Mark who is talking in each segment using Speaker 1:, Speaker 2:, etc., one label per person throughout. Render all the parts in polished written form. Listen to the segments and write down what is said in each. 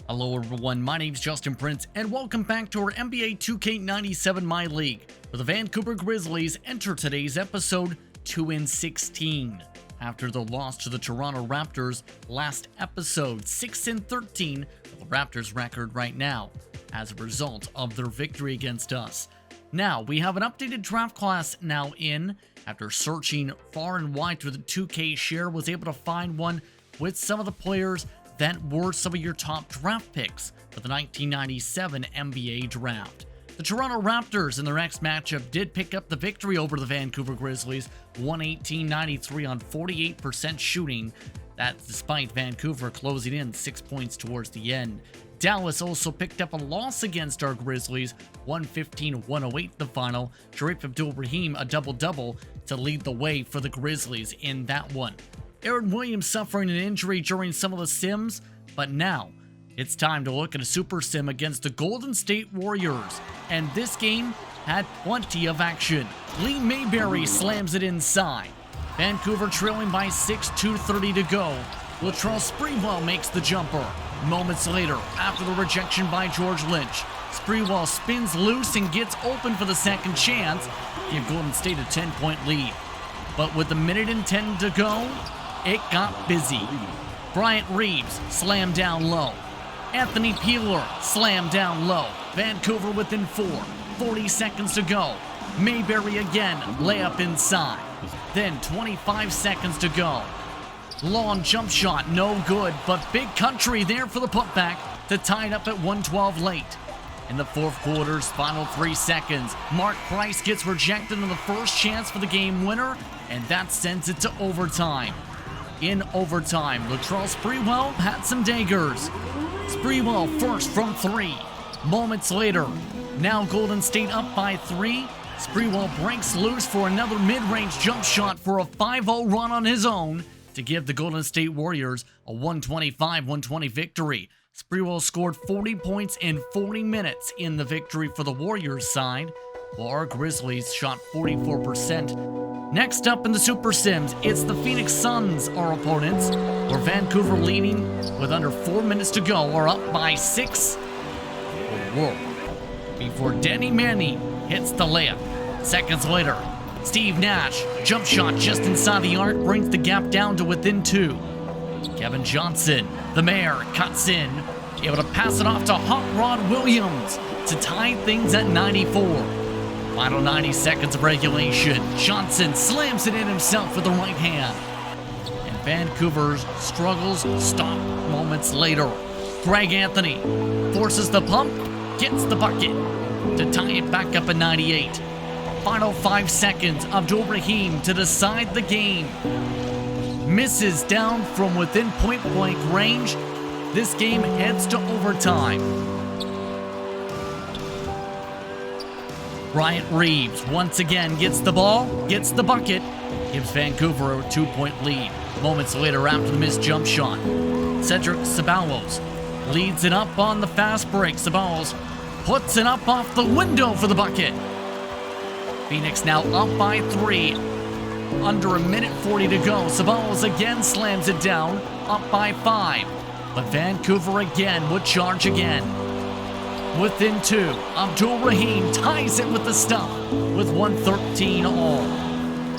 Speaker 1: Hello everyone, my name's JustinPSports and welcome back to our NBA 2K97 MyLeague, where the Vancouver Grizzlies enter today's episode 2-16. After the loss to the Toronto Raptors last episode, 6-13, the Raptors record right now, as a result of their victory against us. Now, we have an updated draft class now in. After searching far and wide through the 2K share, was able to find one with some of the players that were some of your top draft picks for the 1997 NBA draft. The Toronto Raptors in their next matchup did pick up the victory over the Vancouver Grizzlies, 118-93 on 48% shooting. That's despite Vancouver closing in 6 points towards the end. Dallas also picked up a loss against our Grizzlies, 115-108 the final. Shareef Abdul-Rahim a double-double to lead the way for the Grizzlies in that one. Aaron Williams suffering an injury during some of the sims, but now it's time to look at a super sim against the Golden State Warriors, and this game had plenty of action. Lee Mayberry slams it inside. Vancouver trailing by 6, 2:30 to go. Latrell Sprewell makes the jumper. Moments later, after the rejection by George Lynch, Sprewell spins loose and gets open for the second chance, give Golden State a 10-point lead. But with a minute and 10 to go, it got busy. Bryant Reeves slammed down low. Anthony Peeler slammed down low. Vancouver within 4. 40 seconds to go. Mayberry again, layup inside. Then 25 seconds to go. Long jump shot, no good, but Big Country there for the putback to tie it up at 112 late. In the fourth quarter's final 3 seconds, Mark Price gets rejected on the first chance for the game winner, and that sends it to overtime. In overtime, Latrell Sprewell had some daggers. Sprewell first from 3. Moments later, now Golden State up by 3. Sprewell breaks loose for another mid-range jump shot for a 5-0 run on his own to give the Golden State Warriors a 125-120 victory. Sprewell scored 40 points in 40 minutes in the victory for the Warriors side, while our Grizzlies shot 44%. Next up in the Super Sims, it's the Phoenix Suns, our opponents, where Vancouver leading with under 4 minutes to go are up by 6. Whoa. Before Denny Manning hits the layup. Seconds later, Steve Nash, jump shot just inside the arc, brings the gap down to within 2. Kevin Johnson, the mayor, cuts in, able to pass it off to Hot Rod Williams to tie things at 94. Final 90 seconds of regulation. Johnson slams it in himself with the right hand. And Vancouver's struggles stop moments later. Greg Anthony forces the pump, gets the bucket to tie it back up at 98. Final 5 seconds, Abdul-Rahim to decide the game. Misses down from within point-blank range. This game heads to overtime. Bryant Reeves once again gets the ball, gets the bucket, gives Vancouver a 2-point lead. Moments later after the missed jump shot, Cedric Ceballos leads it up on the fast break. Ceballos puts it up off the window for the bucket. Phoenix now up by 3. Under a minute 40 to go. Ceballos again slams it down, up by 5. But Vancouver again would charge again. Within 2, Abdul-Rahim ties it with the stop with 1:13 all.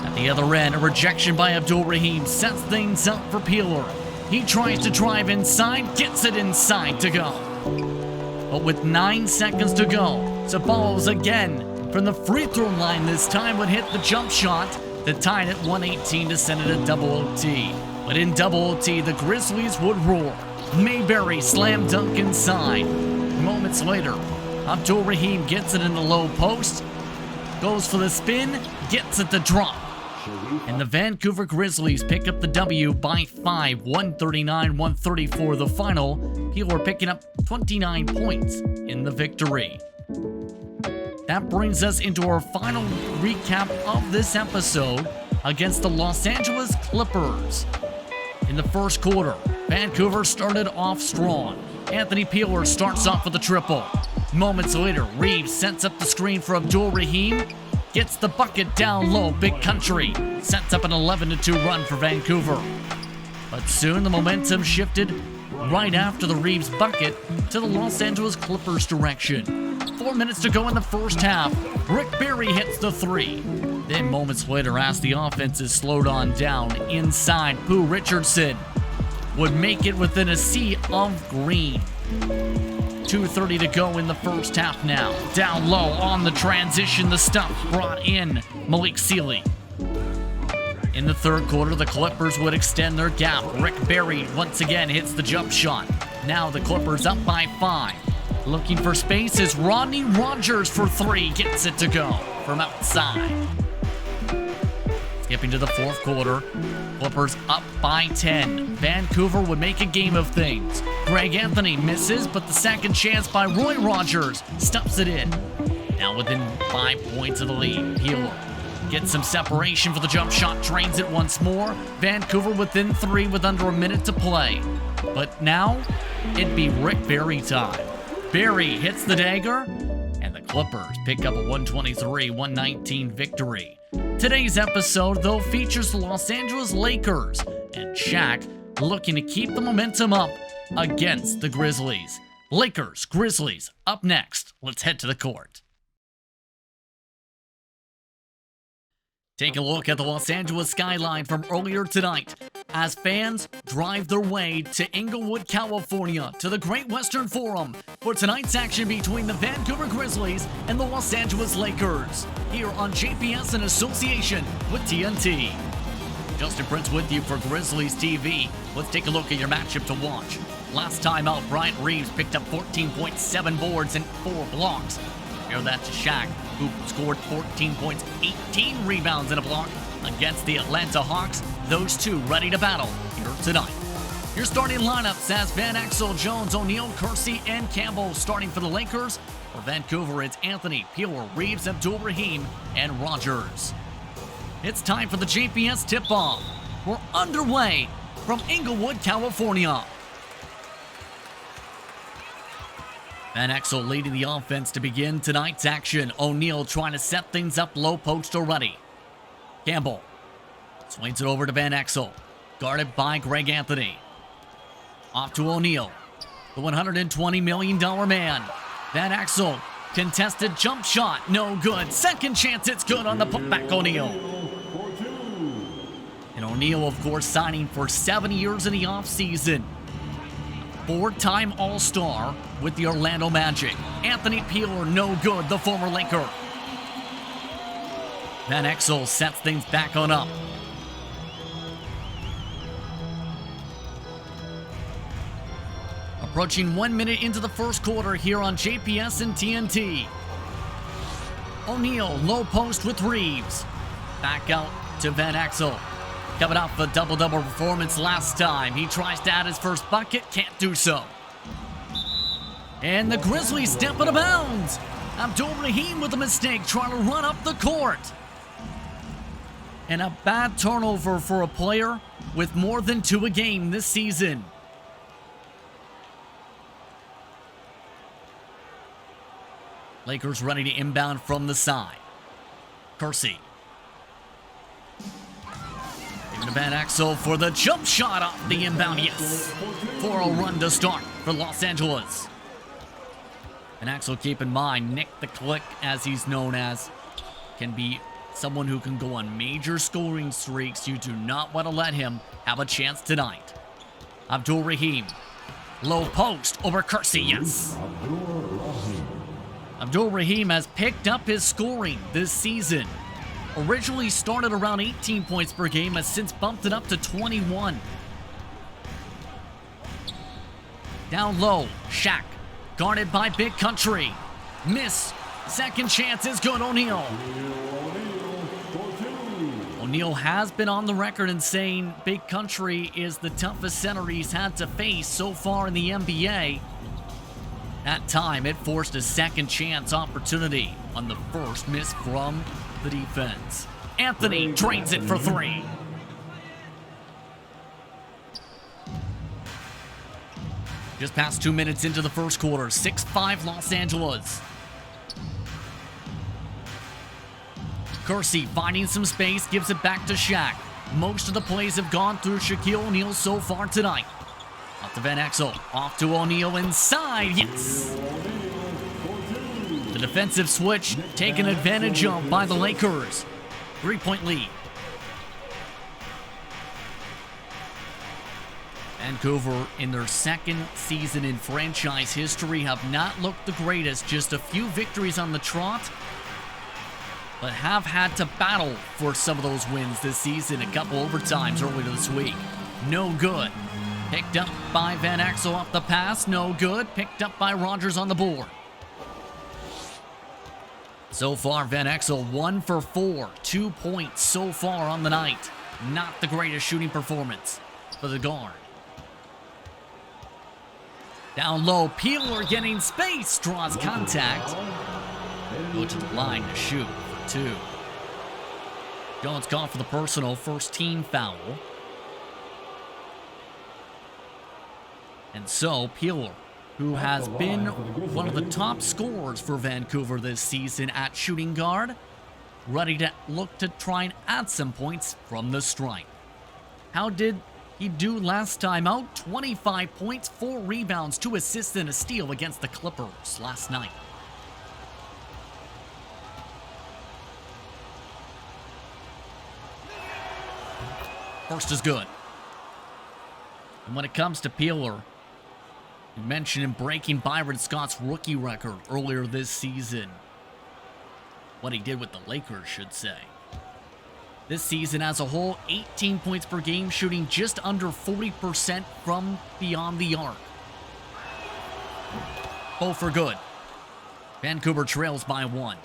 Speaker 1: At the other end, a rejection by Abdul-Rahim sets things up for Peeler. He tries to drive inside, gets it inside to go. But with 9 seconds to go, Ceballos again from the free throw line this time would hit the jump shot that tied at 118 to send it a double OT. But in double OT, the Grizzlies would roar. Mayberry slam dunk inside. Moments later, Abdul-Rahim gets it in the low post, goes for the spin, gets it to drop. And the Vancouver Grizzlies pick up the W by 5, 139-134 the final. People are picking up 29 points in the victory. That brings us into our final recap of this episode against the Los Angeles Clippers. In the first quarter, Vancouver started off strong. Anthony Peeler starts off with a triple. Moments later, Reeves sets up the screen for Abdul-Rahim, gets the bucket down low. Big Country sets up an 11-2 run for Vancouver. But soon the momentum shifted right after the Reeves bucket to the Los Angeles Clippers direction. 4 minutes to go in the first half. Rick Barry hits the three. Then moments later, as the offense is slowed on down inside, Pooh Richardson would make it within a sea of green. 2:30 to go in the first half now. Down low on the transition, the stuff brought in Malik Sealy. In the third quarter, the Clippers would extend their gap. Rick Barry once again hits the jump shot. Now the Clippers up by 5. Looking for space is Rodney Rogers for 3. Gets it to go from outside. Skipping to the fourth quarter, Clippers up by 10. Vancouver would make a game of things. Greg Anthony misses, but the second chance by Roy Rogers stuffs it in. Now within 5 points of the lead. Peeler gets some separation for the jump shot, drains it once more. Vancouver within 3 with under a minute to play. But now, it'd be Rick Barry time. Barry hits the dagger, and the Clippers pick up a 123-119 victory. Today's episode, though, features the Los Angeles Lakers and Shaq looking to keep the momentum up against the Grizzlies. Lakers, Grizzlies, up next. Let's head to the court. Take a look at the Los Angeles skyline from earlier tonight as fans drive their way to Inglewood, California to the Great Western Forum for tonight's action between the Vancouver Grizzlies and the Los Angeles Lakers here on JPS in association with TNT. Justin Prince with you for Grizzlies TV. Let's take a look at your matchup to watch. Last time out, Bryant Reeves picked up 14.7 boards and 4 blocks. Compare that to Shaq, who scored 14 points, 18 rebounds and a block against the Atlanta Hawks. Those two ready to battle here tonight. Your starting lineups as Van Exel, Jones, O'Neal, Kersey, and Campbell starting for the Lakers. For Vancouver, it's Anthony, Peeler, Reeves, Abdul-Rahim, and Rogers. It's time for the JPS tip-off. We're underway from Inglewood, California. Van Exel leading the offense to begin tonight's action. O'Neal trying to set things up low post already. Campbell swings it over to Van Exel, guarded by Greg Anthony. Off to O'Neal, the $120 million man. Van Exel, contested jump shot, no good. Second chance, it's good on the putback, O'Neal. And O'Neal, of course, signing for 7 years in the offseason. 4-time All-Star with the Orlando Magic. Anthony Peeler, no good, the former Laker. Van Exel sets things back on up. Approaching 1 minute into the first quarter here on JPS and TNT. O'Neal, low post with Reeves. Back out to Van Exel. Coming off a double-double performance last time. He tries to add his first bucket, can't do so. And the Grizzlies step out of bounds. Abdul-Rahim with a mistake, trying to run up the court. And a bad turnover for a player with more than 2 a game this season. Lakers ready to inbound from the side. Kersey. Giving to Van Exel for the jump shot off the inbound. Yes. 4-0 run to start for Los Angeles. Van Exel, keep in mind, Nick the Click, as he's known as, can be someone who can go on major scoring streaks. You do not want to let him have a chance tonight. Abdul-Rahim. Low post over Kersey. Yes. Abdul-Rahim has picked up his scoring this season. Originally started around 18 points per game, has since bumped it up to 21. Down low, Shaq, guarded by Big Country. Miss, second chance is good, O'Neal. O'Neal has been on the record in saying Big Country is the toughest center he's had to face so far in the NBA. That time, it forced a second chance opportunity on the first miss from the defense. Anthony drains it for 3. Just past 2 minutes into the first quarter, 6-5 Los Angeles. Kersey finding some space, gives it back to Shaq. Most of the plays have gone through Shaquille O'Neal so far tonight. Up to Van Exel. Off to O'Neal inside. Yes! The defensive switch taken advantage of by the Lakers. 3-point lead. Vancouver, in their second season in franchise history, have not looked the greatest. Just a few victories on the trot, but have had to battle for some of those wins this season. A couple overtimes earlier this week. No good. Picked up by Van Exel off the pass. No good. Picked up by Rogers on the board. So far, Van Exel 1 for 4. 2 points so far on the night. Not the greatest shooting performance for the guard. Down low, Peeler getting space. Draws contact. Go to the line to shoot for 2. Jones gone for the personal. First team foul. And so, Peeler, who has been one of the top scorers for Vancouver this season at shooting guard, ready to look to try and add some points from the stripe. How did he do last time out? 25 points, 4 rebounds, 2 assists, and a steal against the Clippers last night. First is good. And when it comes to Peeler, you mentioned him breaking Byron Scott's rookie record earlier this season. What he did with the Lakers, should say. This season as a whole, 18 points per game, shooting just under 40% from beyond the arc. Both are good. Vancouver trails by 1.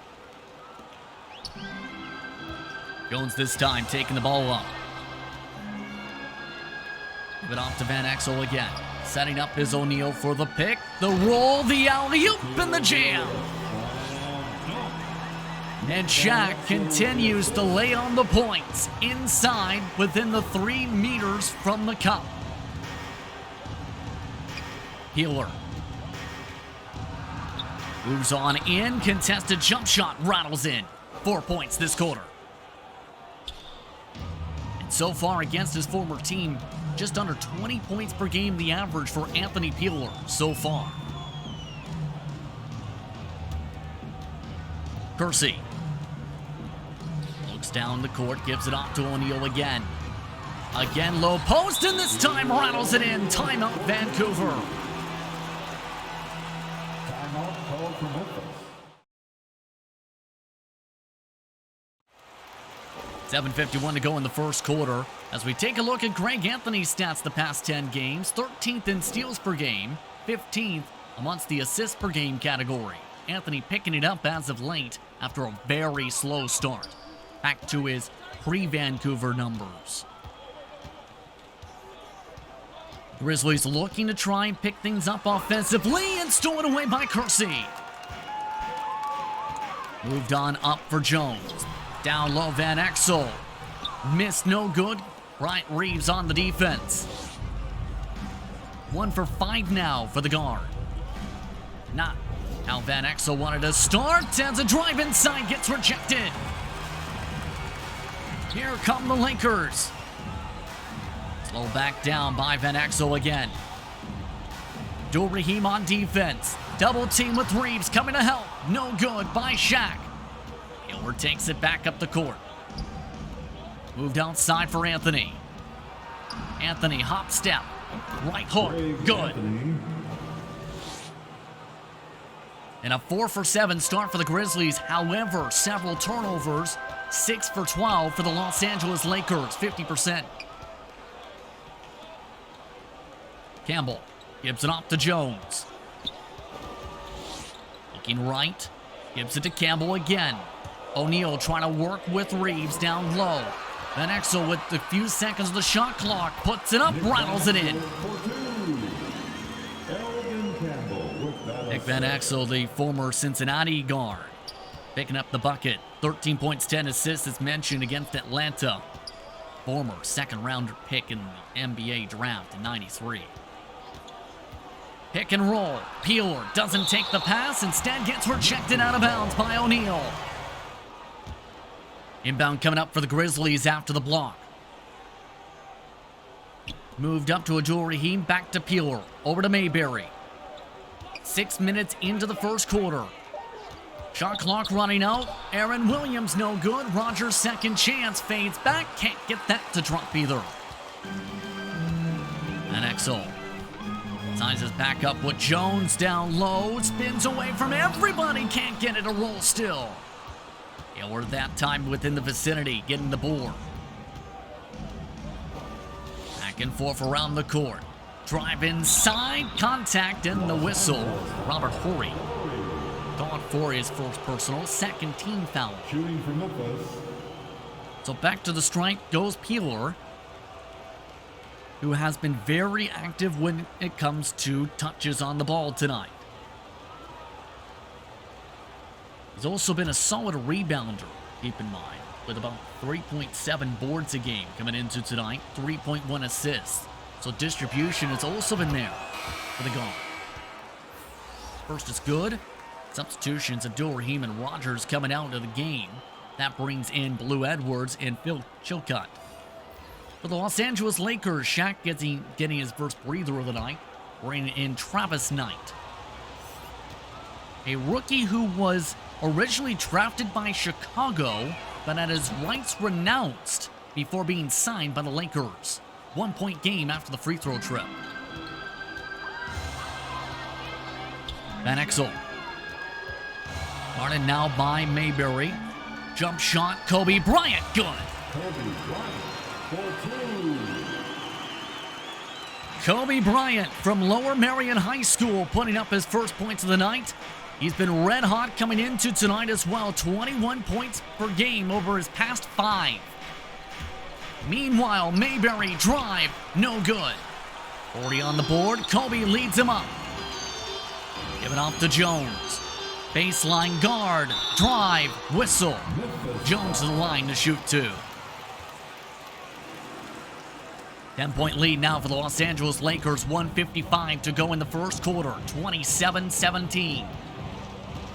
Speaker 1: Jones this time taking the ball up. Give it off to Van Exel again. Setting up his O'Neal for the pick. The roll, the alley-oop, and the jam. And Shaq continues to lay on the points inside within the 3 meters from the cup. Peeler moves on in. Contested jump shot rattles in. 4 points this quarter. And so far against his former team, just under 20 points per game, the average for Anthony Peeler so far. Kersey looks down the court, gives it off to O'Neal again. Again, low post, and this time rattles it in. Timeout, Vancouver.
Speaker 2: Timeout called for Memphis.
Speaker 1: 7:51 to go in the first quarter. As we take a look at Greg Anthony's stats the past 10 games, 13th in steals per game, 15th amongst the assists per game category. Anthony picking it up as of late after a very slow start. Back to his pre-Vancouver numbers. Grizzlies looking to try and pick things up offensively and stolen away by Kersey. Moved on up for Jones. Down low, Van Exel. Missed, no good. Bryant Reeves on the defense. 1 for 5 now for the guard. Not how Van Exel wanted to start. As a drive inside gets rejected. Here come the Lakers. Slow back down by Van Exel again. Raheem on defense. Double team with Reeves coming to help. No good by Shaq. Gilbert takes it back up the court. Moved outside for Anthony. Anthony hop step. Right hook. Good. And a 4 for 7 start for the Grizzlies. However, several turnovers. 6 for 12 for the Los Angeles Lakers. 50%. Campbell gives it off to Jones. Looking right. Gives it to Campbell again. O'Neal trying to work with Reeves down low. Van Exel with a few seconds of the shot clock. Puts it up, rattles it in. Nick Van Exel, the former Cincinnati guard, picking up the bucket. 13 points, 10 assists as mentioned against Atlanta. Former second-rounder pick in the NBA draft in '93. Pick and roll. Peeler doesn't take the pass, instead gets rejected out of bounds by O'Neal. Inbound coming up for the Grizzlies after the block. Moved up to Abdul-Rahim, back to Peeler, over to Mayberry. 6 minutes into the first quarter. Shot clock running out. Aaron Williams no good. Rogers' second chance fades back. Can't get that to drop either. And Exel sizes back up with Jones down low. Spins away from everybody. Can't get it to roll still. Yeah, we're that time within the vicinity, getting the board. Back and forth around the court. Drive inside, contact, and the whistle. Robert Horry called for his first personal, second team foul.
Speaker 2: Shooting for Memphis.
Speaker 1: So back to the strike goes Peeler, who has been very active when it comes to touches on the ball tonight. He's also been a solid rebounder, keep in mind, with about 3.7 boards a game coming into tonight, 3.1 assists. So distribution has also been there for the guard. First is good. Substitutions of Abdul-Rahim and Rogers coming out of the game. That brings in Blue Edwards and Phil Chilcutt. For the Los Angeles Lakers, Shaq getting his first breather of the night, bringing in Travis Knight. A rookie who was originally drafted by Chicago, but had his rights renounced before being signed by the Lakers. 1 point game after the free throw trip. Van Exel. Guarded now by Mayberry. Jump shot, Kobe Bryant, good.
Speaker 2: Kobe Bryant for 2.
Speaker 1: Kobe Bryant from Lower Merion High School putting up his first points of the night. He's been red hot coming into tonight as well. 21 points per game over his past 5. Meanwhile, Mayberry drive, no good. 40 on the board, Kobe leads him up. Give it off to Jones. Baseline guard, drive, whistle. Jones to the line to shoot 2. 10-point lead now for the Los Angeles Lakers, 1:55 to go in the first quarter, 27-17.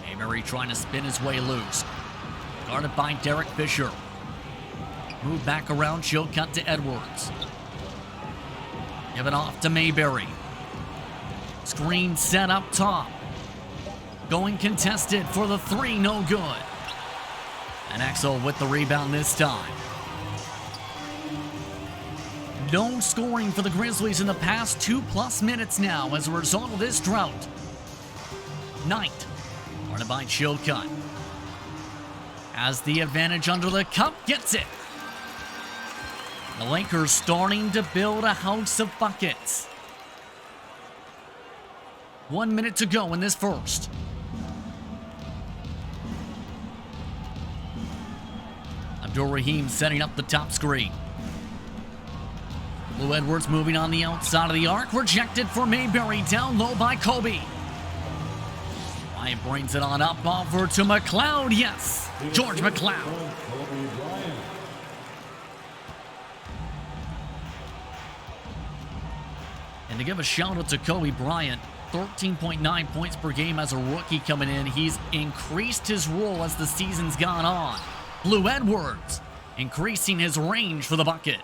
Speaker 1: Mayberry trying to spin his way loose. Guarded by Derek Fisher. Move back around, Chilcutt to Edwards. Give it off to Mayberry. Screen set up top. Going contested for the 3, no good. And Exel with the rebound this time. No scoring for the Grizzlies in the past 2+ minutes now as a result of this drought. Knight, guarded by Chilcutt. Has the advantage under the cup, gets it. The Lakers starting to build a house of buckets. 1 minute to go in this first. Abdul-Rahim setting up the top screen. Blue Edwards moving on the outside of the arc. Rejected for Mayberry. Down low by Kobe. Bryant brings it on up over to McLeod. Yes, George McLeod. And to give a shout out to Kobe Bryant, 13.9 points per game as a rookie coming in. He's increased his role as the season's gone on. Blue Edwards increasing his range for the bucket.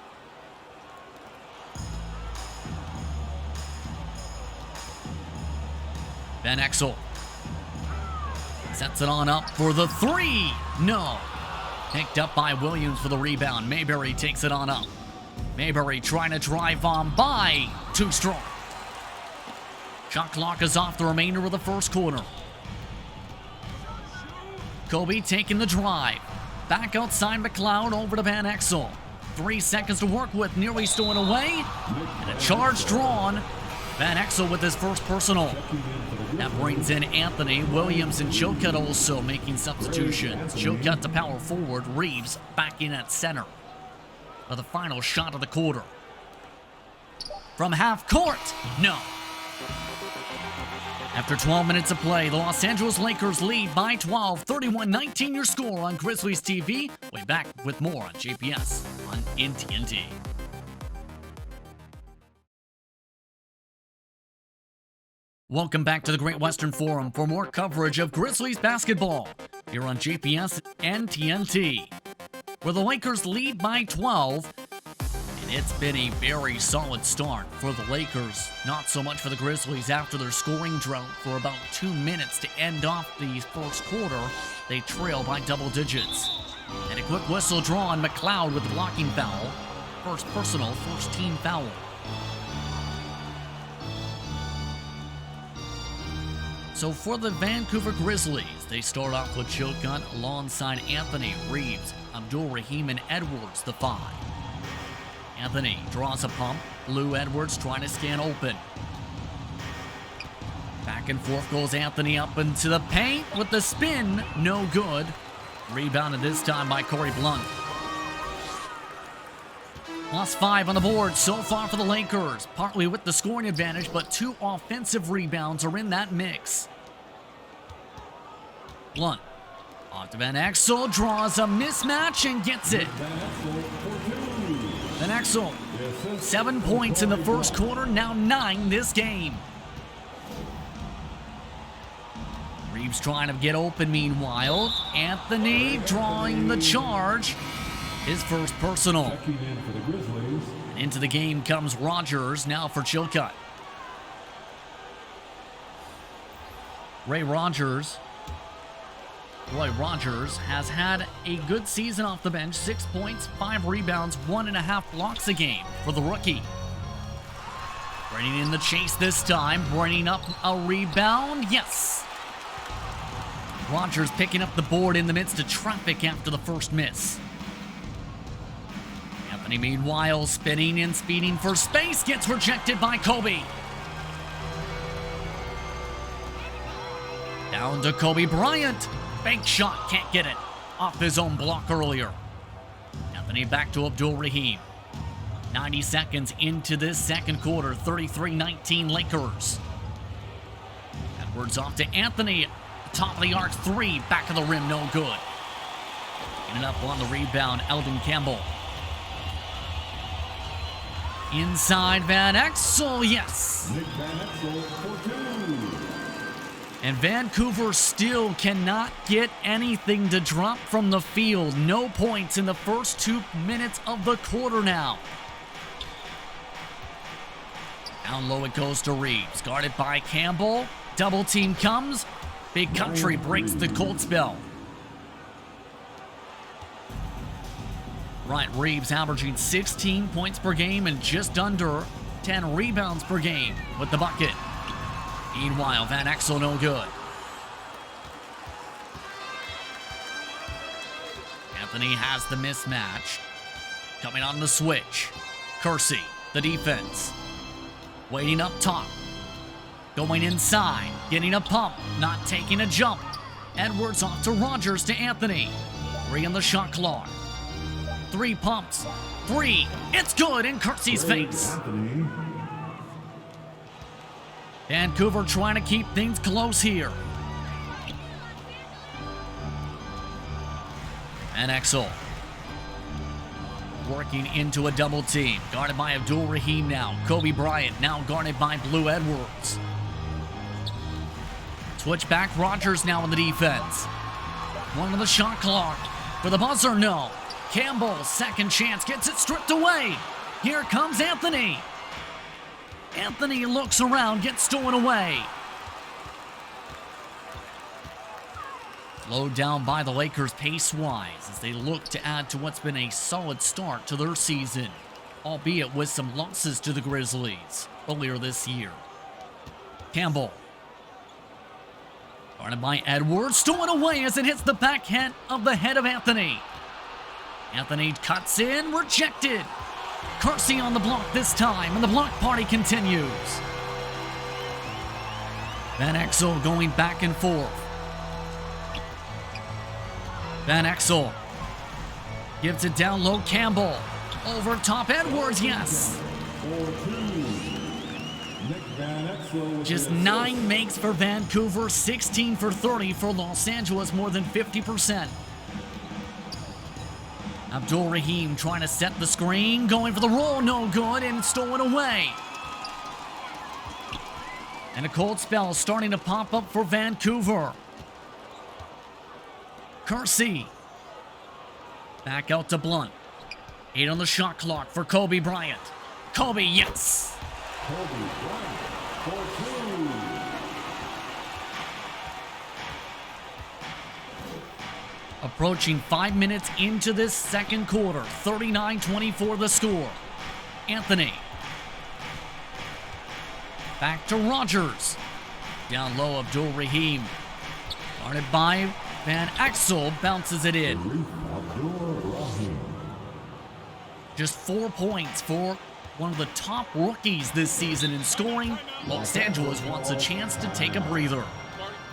Speaker 1: Van Exel sets it on up for the 3. No. Picked up by Williams for the rebound. Mayberry takes it on up. Mayberry trying to drive on by. Too strong. Shot clock is off the remainder of the first quarter. Kobe taking the drive. Back outside McLeod over to Van Exel. 3 seconds to work with, nearly stolen away. And a charge drawn. Van Exel with his first personal. That brings in Anthony. Williams and Chilcutt also making substitutions. Chilcutt to power forward. Reeves back in at center for the final shot of the quarter. From half court, no. After 12 minutes of play, the Los Angeles Lakers lead by 12, 31-19 your score on Grizzlies TV. Way back with more on JPS on NTNT. Welcome back to the Great Western Forum for more coverage of Grizzlies basketball here on JPS and TNT, where the Lakers lead by 12. And it's been a very solid start for the Lakers. Not so much for the Grizzlies after their scoring drought for about 2 minutes to end off the first quarter. They trail by double digits. And a quick whistle drawn, McLeod with the blocking foul. First personal, first team foul. So for the Vancouver Grizzlies, they start off with Shaq alongside Anthony, Reeves, Abdul-Rahim, and Edwards, the 5. Anthony draws a pump. Lou Edwards trying to scan open. Back and forth goes Anthony up into the paint with the spin. No good. Rebounded this time by Corey Blunt. +5 on the board so far for the Lakers. Partly with the scoring advantage, but 2 offensive rebounds are in that mix. Blunt. Off to Van Exel. Draws a mismatch and gets it. Van Exel. 7 points in the first quarter. Now 9 this game. Reeves trying to get open meanwhile. Anthony drawing the charge. His first personal. And into the game comes Rogers, now for Chilcutt. Roy Rogers has had a good season off the bench. 6 points, 5 rebounds, 1.5 blocks a game for the rookie. Bringing in the chase this time, bringing up a rebound. Yes! Rogers picking up the board in the midst of traffic after the first miss. Anthony, meanwhile, spinning and speeding for space, gets rejected by Kobe. Down to Kobe Bryant. Bank shot, can't get it. Off his own block earlier. Anthony back to Abdul-Rahim. 90 seconds into this second quarter, 33-19 Lakers. Edwards off to Anthony. Top of the arc, 3, back of the rim, no good. Getting up on the rebound, Eldon Campbell. Inside Van Exel, yes.
Speaker 2: Nick Van Exel for 2.
Speaker 1: And Vancouver still cannot get anything to drop from the field. No points in the first 2 minutes of the quarter now. Down low it goes to Reeves. Guarded by Campbell. Double team comes. Big Country breaks the cold spell. Right, Reeves averaging 16 points per game and just under 10 rebounds per game with the bucket. Meanwhile, Van Exel no good. Anthony has the mismatch. Coming on the switch. Kersey, the defense. Waiting up top. Going inside, getting a pump, not taking a jump. Edwards off to Rogers to Anthony. 3 on the shot clock. 3 pumps. 3. It's good in Kersey's face. Vancouver trying to keep things close here. And Exel working into a double team. Guarded by Abdul-Rahim now. Kobe Bryant now guarded by Blue Edwards. Switch back, Rogers now in the defense. 1 on the shot clock. For the buzzer, no. Campbell, second chance, gets it stripped away. Here comes Anthony. Anthony looks around, gets stolen away. Slowed down by the Lakers pace-wise as they look to add to what's been a solid start to their season, albeit with some losses to the Grizzlies earlier this year. Campbell. Guarded by Edwards, stolen away as it hits the backhand of the head of Anthony. Anthony cuts in, rejected. Kersey on the block this time, and the block party continues. Van Exel going back and forth. Van Exel gives it down low, Campbell. Over top, Edwards, yes. Just 9 makes for Vancouver, 16 for 30 for Los Angeles, more than 50%. Abdul-Rahim trying to set the screen, going for the roll, no good, and stolen away. And a cold spell starting to pop up for Vancouver. Kersey. Back out to Blunt. 8 on the shot clock for Kobe Bryant. Kobe, yes!
Speaker 2: Kobe Bryant for 2.
Speaker 1: Approaching 5 minutes into this second quarter. 39-24 the score. Anthony. Back to Rogers. Down low, Abdul Rahim. Guarded by Van Exel. Bounces it in. Just 4 points for one of the top rookies this season in scoring. Los Angeles wants a chance to take a breather.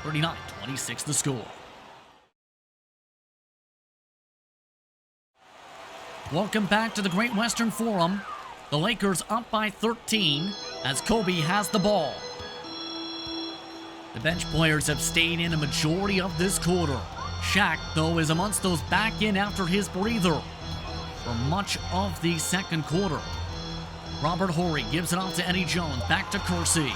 Speaker 1: 39-26 the score. Welcome back to the Great Western Forum. The Lakers up by 13 as Kobe has the ball. The bench players have stayed in a majority of this quarter. Shaq, though, is amongst those back in after his breather for much of the second quarter. Robert Horry gives it off to Eddie Jones. Back to Kersey.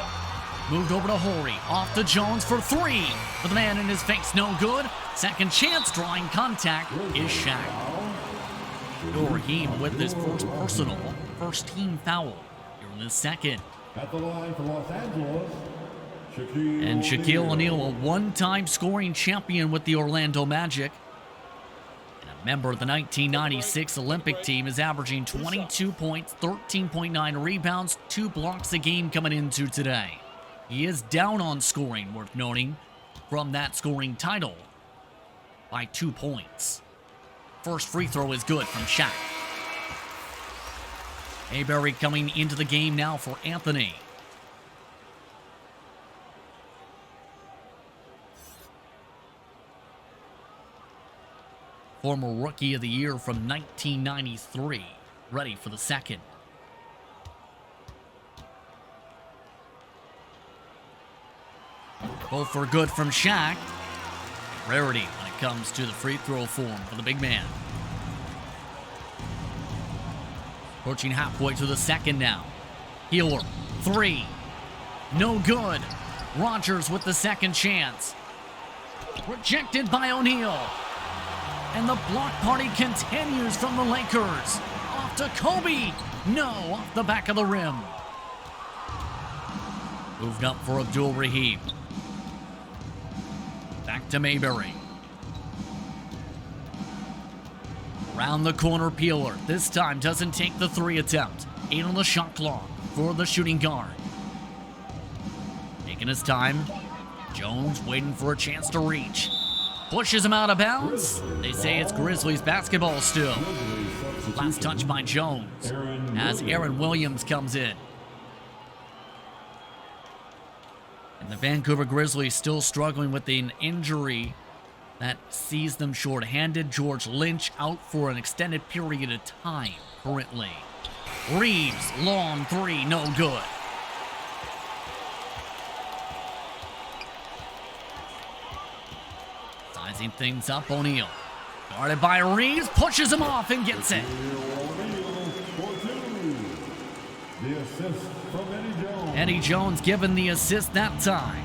Speaker 1: Moved over to Horry. Off to Jones for 3. But the man in his face, no good. Second chance, drawing contact is Shaq. Rahim with his first personal, first team foul here in the second.
Speaker 2: At the line for Los Angeles,
Speaker 1: And Shaquille O'Neal, a one-time scoring champion with the Orlando Magic. And a member of the 1996 Olympic team, is averaging 22 points, 13.9 rebounds, 2 blocks a game coming into today. He is down on scoring, worth noting, from that scoring title by 2 points. First free throw is good from Shaq. Mayberry coming into the game now for Anthony. Former Rookie of the Year from 1993. Ready for the second. Both for good from Shaq. Rarity when it comes to the free throw form for the big man. Approaching halfway to the second now. Healer, 3. No good. Rogers with the second chance. Rejected by O'Neal. And the block party continues from the Lakers. Off to Kobe. No, off the back of the rim. Moved up for Abdul Rahim. Back to Mayberry. Around the corner, Peeler. This time doesn't take the 3 attempt. 8 on the shot clock for the shooting guard. Taking his time. Jones waiting for a chance to reach. Pushes him out of bounds. They say it's Grizzlies basketball still. Last touch by Jones as Aaron Williams comes in. And the Vancouver Grizzlies still struggling with an injury that sees them short-handed. George Lynch out for an extended period of time currently. Reeves, long 3, no good. Sizing things up, O'Neal. Guarded by Reeves, pushes him off and gets it.
Speaker 2: The assist from Eddie Jones.
Speaker 1: Eddie Jones given the assist that time.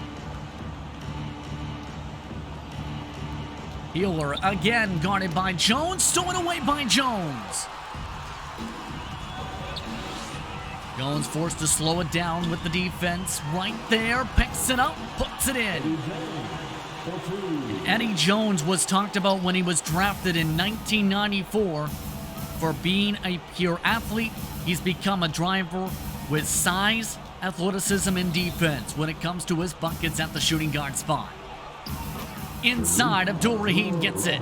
Speaker 1: Healer again guarded by Jones, stolen away by Jones. Jones forced to slow it down with the defense right there, picks it up, puts it in. Eddie Jones was talked about when he was drafted in 1994 for being a pure athlete. He's become a driver with size, athleticism, and defense when it comes to his buckets at the shooting guard spot. Inside, Abdul Rahim gets it.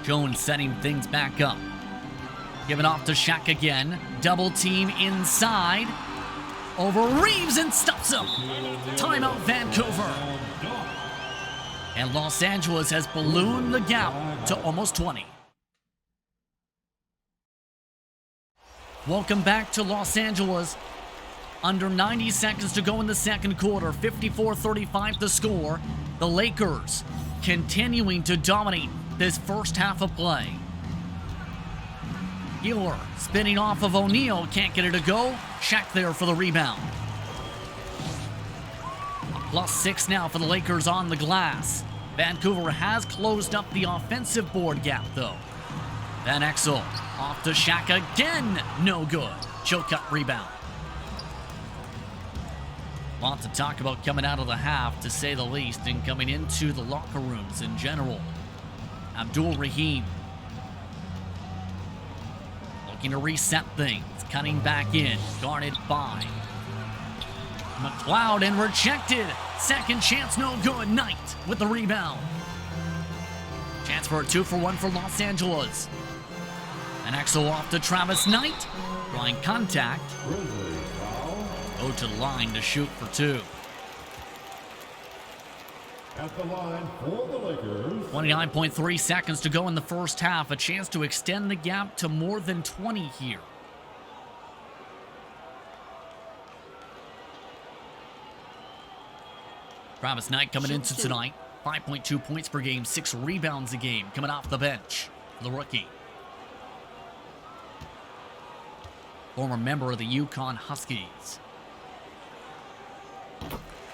Speaker 1: Jones setting things back up. Give it off to Shaq again. Double team inside. Over Reeves and stops him. Timeout, Vancouver. And Los Angeles has ballooned the gap to almost 20. Welcome back to Los Angeles. Under 90 seconds to go in the second quarter. 54-35 the score. The Lakers continuing to dominate this first half of play. Healer spinning off of O'Neal. Can't get it to go. Shaq there for the rebound. A +6 now for the Lakers on the glass. Vancouver has closed up the offensive board gap, though. Van Exel off to Shaq again. No good. Choke up rebound. Lot to talk about coming out of the half, to say the least, and coming into the locker rooms in general. Abdul-Rahim looking to reset things. Cutting back in. Guarded by McLeod and rejected. Second chance, no good. Knight with the rebound. Chance for a 2-for-1 for Los Angeles. And Exo off to Travis Knight. Drawing contact. Go to the line to shoot for 2.
Speaker 2: At the line for the Lakers.
Speaker 1: 29.3 seconds to go in the first half. A chance to extend the gap to more than 20 here. Travis Knight coming into tonight. 5.2 points per game, 6 rebounds a game coming off the bench for the rookie. Former member of the Yukon Huskies.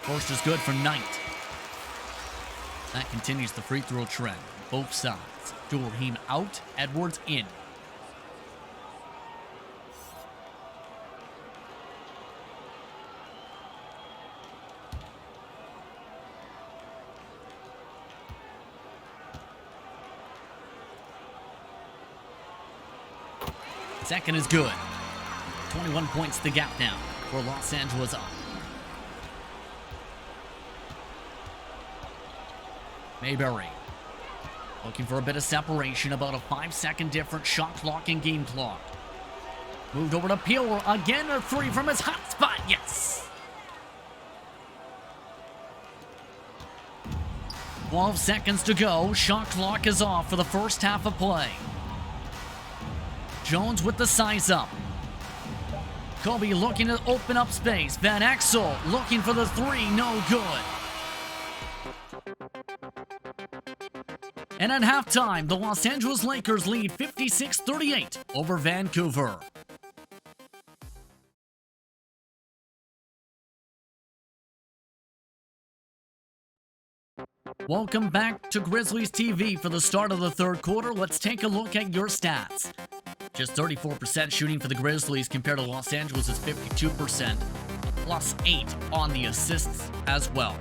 Speaker 1: First is good for Knight. That continues the free throw trend on both sides. Abdul-Rahim out, Edwards in. Second is good. 21 points the gap now for Los Angeles up. Mayberry looking for a bit of separation, about a 5-second difference. Shot clock and game clock. Moved over to Peeler again, a 3 from his hot spot. Yes. 12 seconds to go. Shot clock is off for the first half of play. Jones with the size up. Kobe looking to open up space. Van Exel looking for the 3. No good. And at halftime, the Los Angeles Lakers lead 56-38 over Vancouver. Welcome back to Grizzlies TV for the start of the third quarter. Let's take a look at your stats. Just 34% shooting for the Grizzlies compared to Los Angeles' 52%, plus 8 on the assists as well.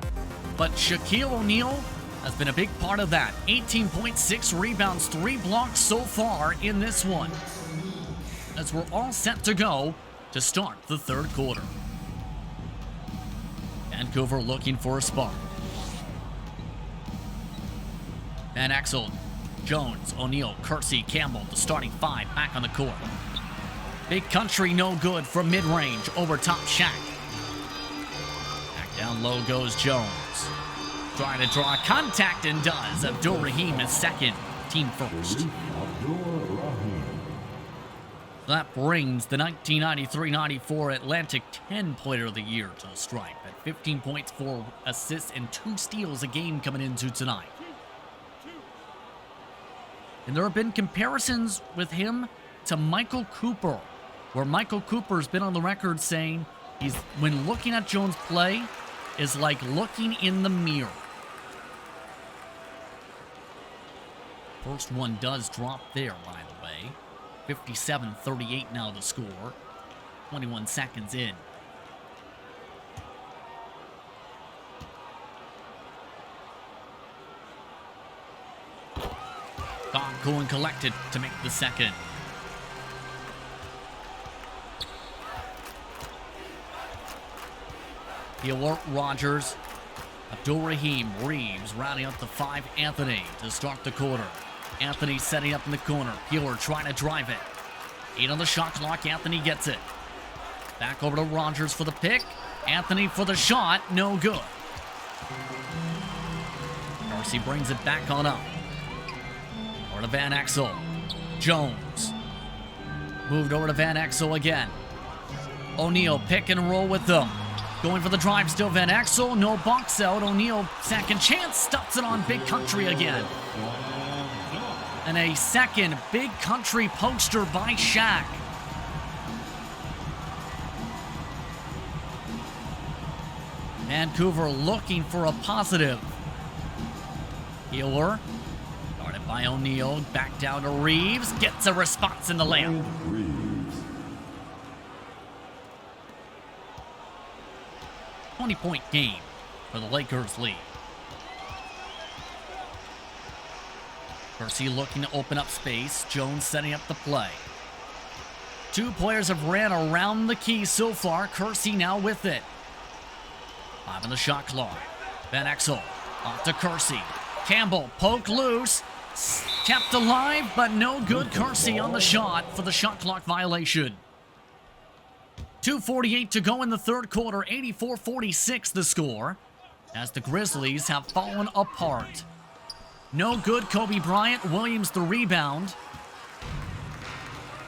Speaker 1: But Shaquille O'Neal has been a big part of that. 18.6 rebounds, 3 blocks so far in this one. As we're all set to go to start the third quarter. Vancouver looking for a spark. Van Exel, Jones, O'Neal, Kersey, Campbell, the starting 5 back on the court. Big country no good from mid-range over top Shaq. Back down low goes Jones. Trying to draw contact and does. Abdul-Rahim is second, team first. That brings the 1993-94 Atlantic 10 Player of the Year to the stripe at 15 points, 4 assists, and 2 steals a game coming into tonight. And there have been comparisons with him to Michael Cooper, where Michael Cooper's been on the record saying when looking at Jones play, is like looking in the mirror. First one does drop there, by the way. 57-38 now the score. 21 seconds in. Gone, cool, and collected to make the second. Peeler, Rogers, Abdul-Rahim, Reeves, rounding up the 5, Anthony to start the quarter. Anthony setting up in the corner. Peeler trying to drive it. 8 on the shot clock. Anthony gets it. Back over to Rogers for the pick. Anthony for the shot. No good. Darcy brings it back on up. Over to Van Exel. Jones. Moved over to Van Exel again. O'Neal pick and roll with them. Going for the drive still, Van Exel. No box out. O'Neal, second chance. Stuffs it on Big Country again. And a second Big Country poster by Shaq. Vancouver looking for a positive. Healer. Guarded by O'Neal. Back down to Reeves. Gets a response in the layup. 20-point game for the Lakers lead. Kersey looking to open up space. Jones setting up the play. Two players have ran around the key so far. Kersey now with it. 5 on the shot clock. Van Exel off to Kersey. Campbell poke loose. Kept alive, but no good. Kersey on the shot for the shot clock violation. 2:48 to go in the third quarter. 84-46 the score, as the Grizzlies have fallen apart. No good. Kobe Bryant. Williams the rebound.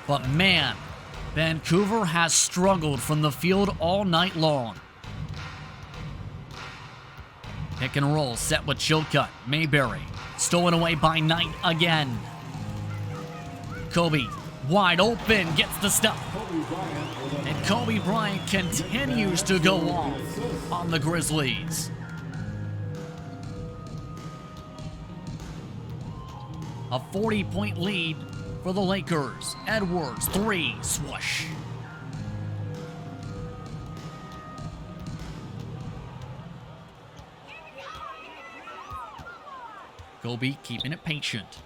Speaker 1: But man, Vancouver has struggled from the field all night long. Pick and roll set with Chilcutt. Mayberry stolen away by Knight again. Kobe wide open, gets the stuff. And Kobe Bryant continues to go off on the Grizzlies. A 40-point lead for the Lakers. Edwards, 3, swoosh. Kobe keeping it patient.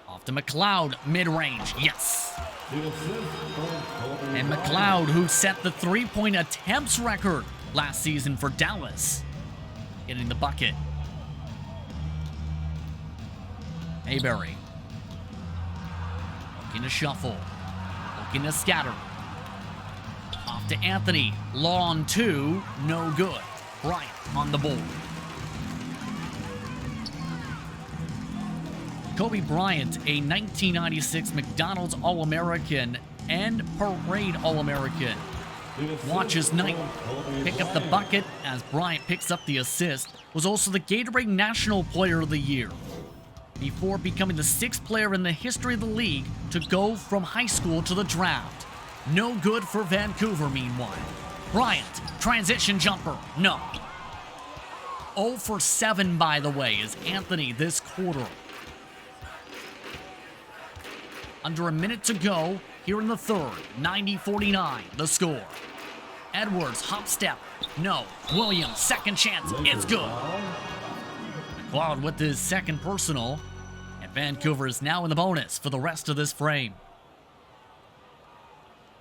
Speaker 1: Off to McLeod, mid-range, yes. And McLeod, who set the three-point attempts record last season for Dallas, getting the bucket. Mayberry. Looking to shuffle. Looking to scatter. Off to Anthony. Long 2. No good. Bryant on the board. Kobe Bryant, a 1996 McDonald's All-American and Parade All-American. Watches Knight pick up the bucket as Bryant picks up the assist. Was also the Gatorade National Player of the Year, before becoming the 6th player in the history of the league to go from high school to the draft. No good for Vancouver, meanwhile. Bryant, transition jumper, no. 0 for 7, by the way, is Anthony this quarter. Under a minute to go here in the third. 90-49, the score. Edwards, hop step, no. Williams, second chance, it's good. McLeod with his second personal. And Vancouver is now in the bonus for the rest of this frame.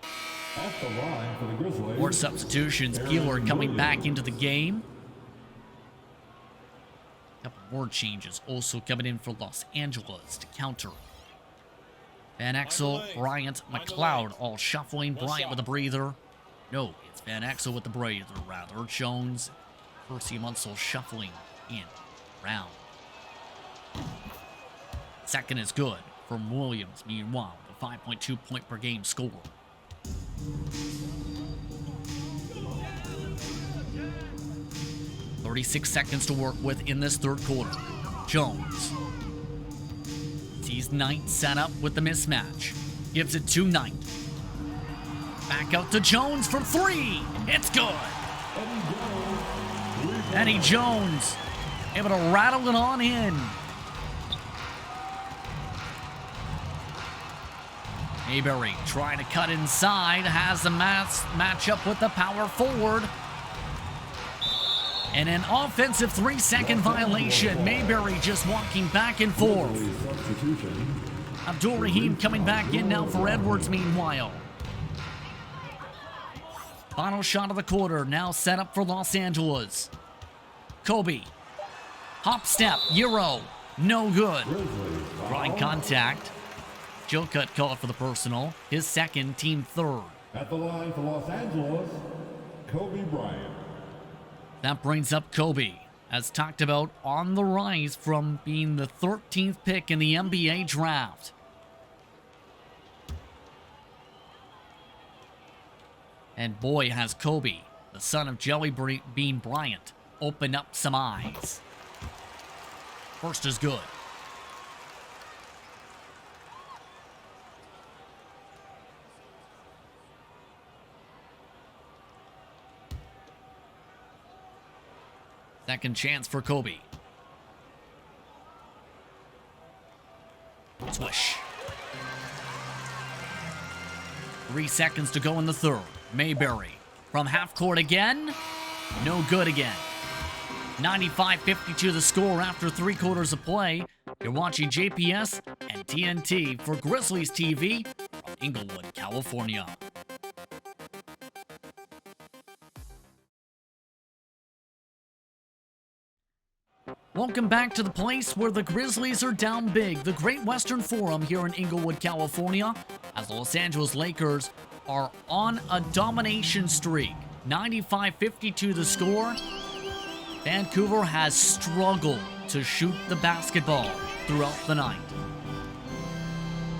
Speaker 2: Off the line for the Grizzlies.
Speaker 1: More substitutions. Peeler coming back into the game. A couple more changes also coming in for Los Angeles to counter. Van Exel, Bryant, McLeod all shuffling. Bryant with a breather. No, it's Van Exel with the breather, rather. Jones, Percy Munsell shuffling in. Round. Second is good from Williams, meanwhile, the 5.2 point per game score. $36 seconds to work with in this third quarter. Jones sees Knight set up with the mismatch. Gives it to Knight. Back out to Jones for 3. It's good. Eddie Jones able to rattle it on in. Mayberry trying to cut inside. Has a matchup with the power forward. And an offensive 3-second violation. Mayberry just walking back and forth. Abdul Rahim coming back in now for Edwards meanwhile. Final shot of the quarter now set up for Los Angeles. Kobe. Hop step. Euro. No good. Drawing contact. Chilcutt called for the personal. His second, team third.
Speaker 2: At the line for Los Angeles, Kobe Bryant.
Speaker 1: That brings up Kobe, as talked about, on the rise from being the 13th pick in the NBA draft. And boy, has Kobe, the son of Jelly Bean Bryant, opened up some eyes. First is good. Second chance for Kobe. Swish. 3 seconds to go in the third. Mayberry from half court again. No good again. 95-52 the score after 3 quarters of play. You're watching JPS and TNT for Grizzlies TV from Inglewood, California. Welcome back to the place where the Grizzlies are down big, the Great Western Forum here in Inglewood, California, as the Los Angeles Lakers are on a domination streak. 95-52 the score. Vancouver has struggled to shoot the basketball throughout the night.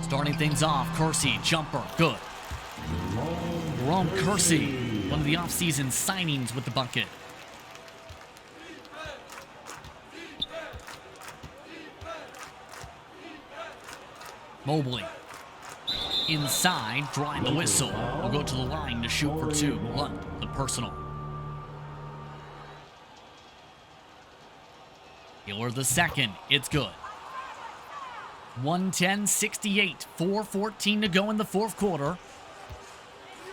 Speaker 1: Starting things off, Kersey, jumper, good. Jerome Kersey, one of the offseason signings with the bucket. Mobley, inside, drawing the whistle. Will go to the line to shoot for 2. Blunt, the personal. Hiller the second, it's good. 110-68, 4:14 to go in the fourth quarter.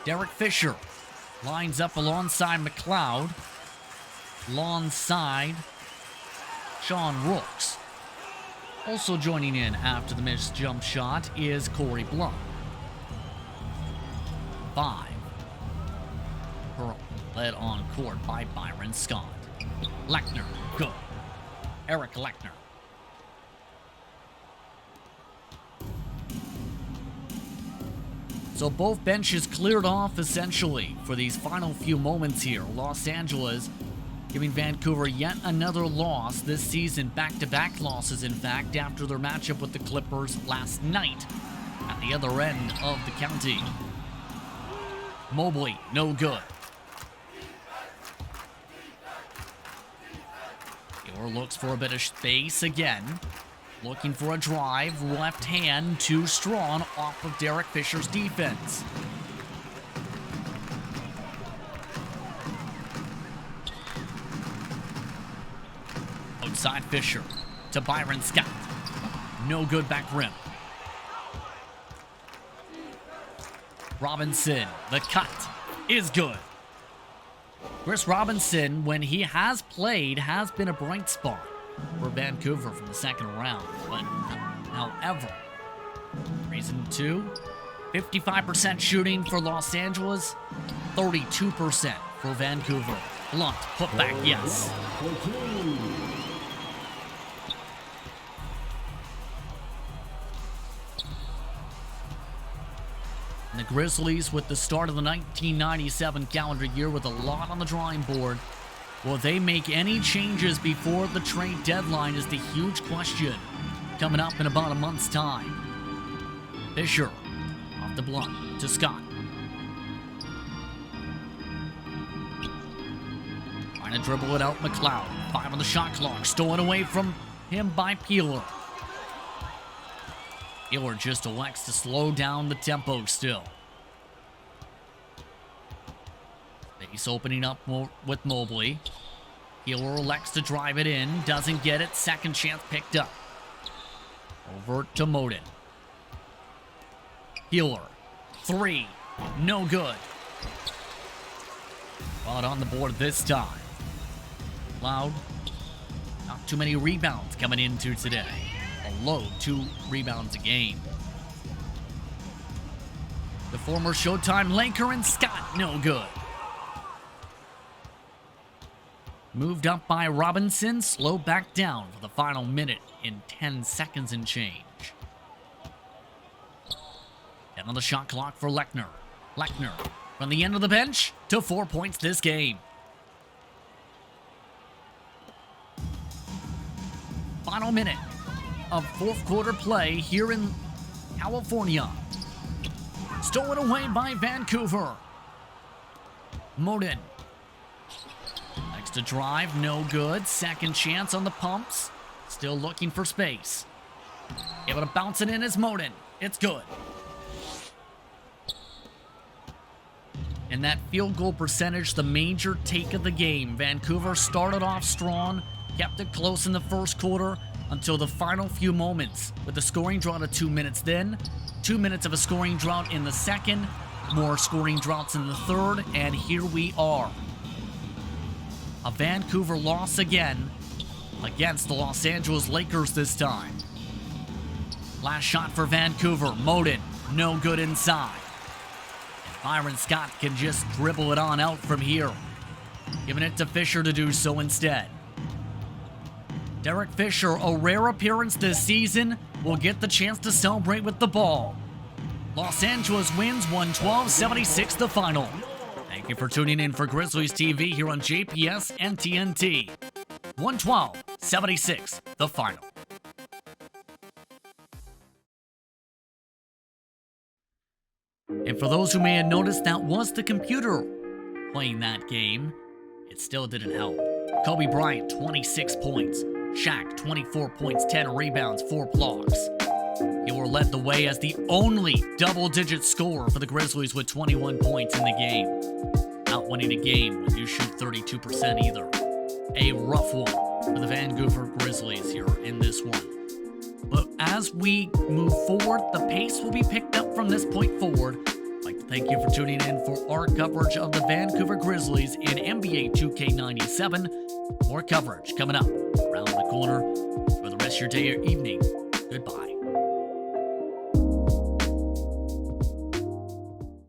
Speaker 1: Derek Fisher lines up alongside McLeod. Alongside Sean Rooks. Also joining in after the missed jump shot is Corey Blunt. 5. Pearl led on court by Byron Scott. Lechner, good. Eric Lechner. So both benches cleared off essentially for these final few moments here. Los Angeles giving Vancouver yet another loss this season, back-to-back losses in fact, after their matchup with the Clippers last night at the other end of the county. Mobley, no good. Hiller looks for a bit of space again. Looking for a drive, left hand, too strong off of Derek Fisher's defense. Outside Fisher to Byron Scott. No good back rim. Robinson, the cut is good. Chris Robinson, when he has played, has been a bright spot for Vancouver from the second round. But, however, reason 2, 55% shooting for Los Angeles, 32% for Vancouver. Blunt, put back, yes. And the Grizzlies, with the start of the 1997 calendar year with a lot on the drawing board, will they make any changes before the trade deadline is the huge question coming up in about a month's time. Fisher off the Blunt to Scott. Trying to dribble it out, McLeod. 5 on the shot clock, stolen away from him by Peeler. Peeler just elects to slow down the tempo still. He's opening up with Mobley. Peeler elects to drive it in, doesn't get it, second chance picked up. Over to Moden. Peeler, 3, no good. But on the board this time. Loud, not too many rebounds coming into today. A low 2 rebounds a game. The former Showtime Laker and Scott, no good. Moved up by Robinson, slowed back down for the final minute in 10 seconds and change. And on the shot clock for Lechner. Lechner from the end of the bench to 4 points this game. Final minute of fourth quarter play here in California. Stolen away by Vancouver. Moden. Likes to drive, no good. Second chance on the pumps. Still looking for space. Able to bounce it in as Moden. It's good. And that field goal percentage, the major take of the game. Vancouver started off strong, kept it close in the first quarter until the final few moments, with the scoring drought of 2 minutes then, 2 minutes of a scoring drought in the second, more scoring droughts in the third, and here we are. A Vancouver loss again against the Los Angeles Lakers this time. Last shot for Vancouver, Moden, no good inside. And Byron Scott can just dribble it on out from here, giving it to Fisher to do so instead. Derek Fisher, a rare appearance this season, will get the chance to celebrate with the ball. Los Angeles wins 112-76 the final. Thank you for tuning in for Grizzlies TV here on JPS and TNT. 112-76 the final. And for those who may have noticed, that was the computer playing that game. It still didn't help. Kobe Bryant, 26 points. Shaq, 24 points, 10 rebounds, 4 blocks. Ewell led the way as the only double-digit scorer for the Grizzlies with 21 points in the game. Not winning a game when you shoot 32% either. A rough one for the Vancouver Grizzlies here in this one. But as we move forward, the pace will be picked up from this point forward. I'd like to thank you for tuning in for our coverage of the Vancouver Grizzlies in NBA 2K97. More coverage coming up around the corner. For the rest of your day or evening, goodbye.